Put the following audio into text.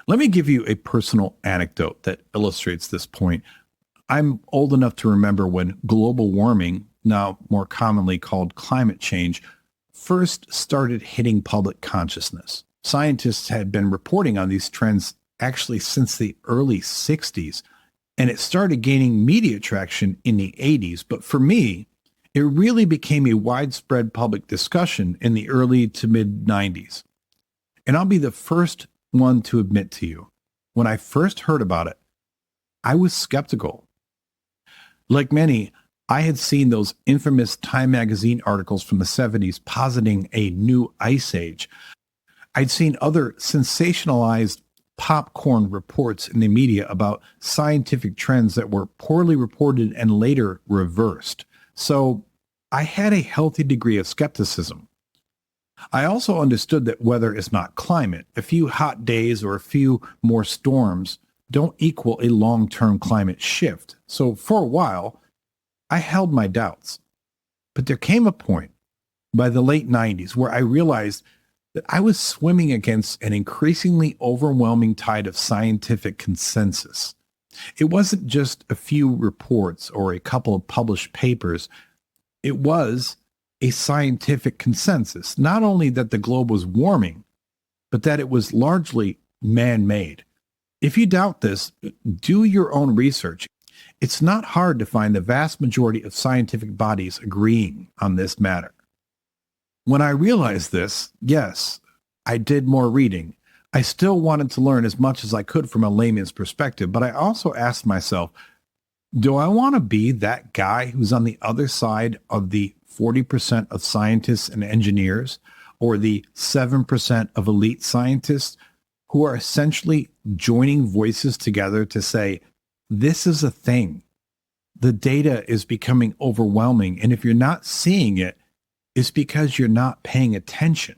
Let me give you a personal anecdote that illustrates this point. I'm old enough to remember when global warming, now more commonly called climate change, first started hitting public consciousness. Scientists had been reporting on these trends actually since the early 60s, and it started gaining media traction in the 80s. But for me, it really became a widespread public discussion in the early to mid 90s. And I'll be the first one to admit to you, when I first heard about it, I was skeptical. Like many, I had seen those infamous Time magazine articles from the 70s positing a new ice age. I'd seen other sensationalized popcorn reports in the media about scientific trends that were poorly reported and later reversed. So I had a healthy degree of skepticism. I also understood that weather is not climate. A few hot days or a few more storms don't equal a long term climate shift. So for a while, I held my doubts. But there came a point by the late 90s where I realized that I was swimming against an increasingly overwhelming tide of scientific consensus. It wasn't just a few reports or a couple of published papers, it was a scientific consensus, not only that the globe was warming, but that it was largely man made. If you doubt this, do your own research. It's not hard to find the vast majority of scientific bodies agreeing on this matter. When I realized this, yes, I did more reading. I still wanted to learn as much as I could from a layman's perspective, but I also asked myself, do I want to be that guy who's on the other side of the 40% of scientists and engineers, or the 7% of elite scientists who are essentially joining voices together to say, this is a thing. The data is becoming overwhelming. And if you're not seeing it, it's because you're not paying attention.